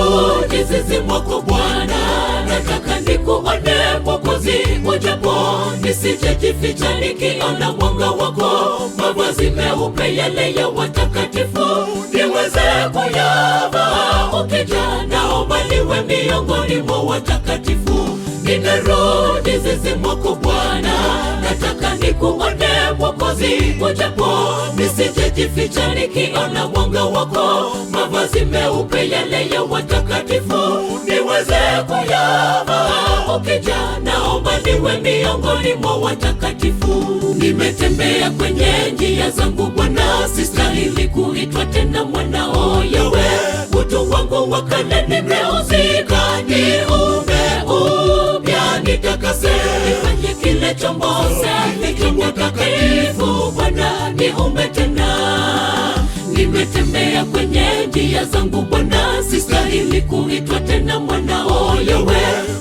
Nimerudi zizi mwako Bwana, nataka nikuone Mwokozi, ujapo nisijejificha nikiona mwanga wako. Mavazi meupe yale ya watakatifu niweze kuyavaa, ukija naomba niwe miongoni mwa watakatifu. Nimerudi zizi mwako Bwana, nataka nikuone Mwokozi, ujapo nisijejificha nikiona mwanga wako. Mavazi meupe yale ya watakatifu niweze kuyavaa, ukija naomba niwe miongoni mwa watakatifu. Nimetembea kwenye njia zangu Bwana, sistahili kuitwa tena mwanao Yawe. Utu wangu wa kale nimeuzika, niumbe upya, nitakase, nifanye kile chombo safi kitakatifu. Bwana niumbe tena. Nimetembea kwenye njia zangu Bwana, sistahili kuitwa tena mwanao Yawe.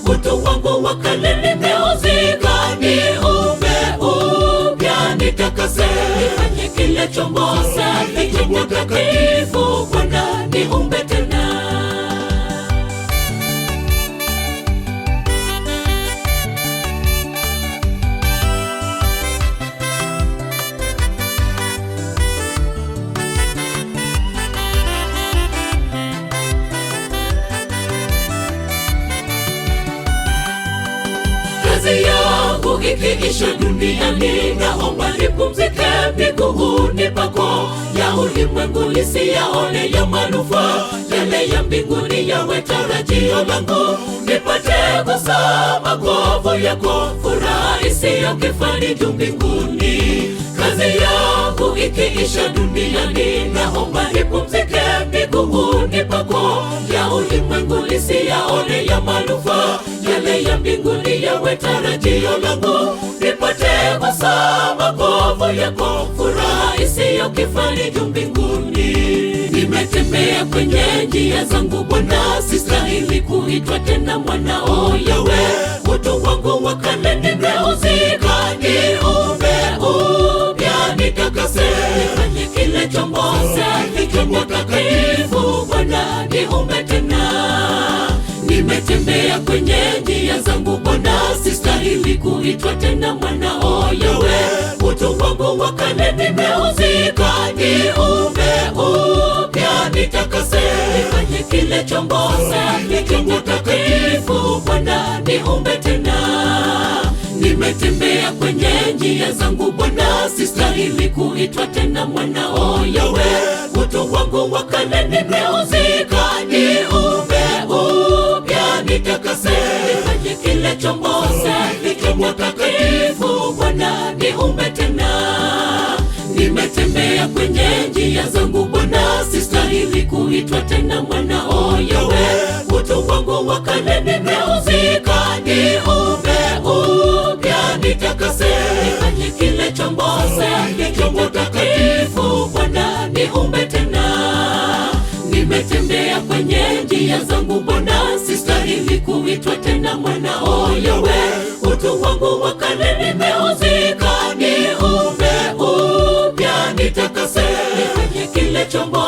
Utu wangu wa kale nimeuzika, niumbe upya, nitakase, nifanye kile chombo safi kitakatifu. Bwana niumbe tena. Kazi yangu ikiisha duniani, naomba nipumzike miguuni pako. Ya ulimwengu nisiyaone ya manufaa, yale ya mbinguni yawe tarajio langu. Nipate kusaa makovu yako, furaha isiyo kifani juu mbinguni. Kazi yangu ikiisha duniani, naomba nipumzike miguuni pako. Ya ulimwengu nisiyaone ya manufaa, yale ya mbinguni yawe tarajio langu. Nipate kusaa makovu yako, furaha isiyo kifani juu mbinguni. Nimetembea kwenye njia zangu Bwana, sistahili kuitwa tena mwanao Yawe. Utu wangu wa kale nimeuzika, niumbe upya, nitakase, nifanye kile chombo safi kitakatifu. Bwana niumbe tena. Nimetembea kwenye njia zangu Bwana, sistahili kuitwa tena mwanao Yawe. Utu wangu wa kale nimeuzika, niumbe upya, nitakase, nifanye kile chombo safi kitakatifu. Bwana niumbe tena. Nimetembea kwenye njia zangu Bwana, sistahili kuitwa tena mwanao Yawe. Utu wangu wa kale nimeuzika, niumbe upya, nitakase, nifanye kile chombo safi kitakatifu. Bwana niumbe tena. Nimetembea kwenye njia zangu Bwana, sistahili kuitwa tena mwanao Yawe. Utu wangu wa kale nimeuzika, niumbe upya, nitakase, nifanye kile chombo safi kitakatifu. Bwana niumbe tena. Nimetembea kwenye njia zangu Bwana, sistahili kuitwa tena mwanao Yawe. Utu wangu wa kale nimeuzika, niumbe upya, nitakase, nifanye kile chombo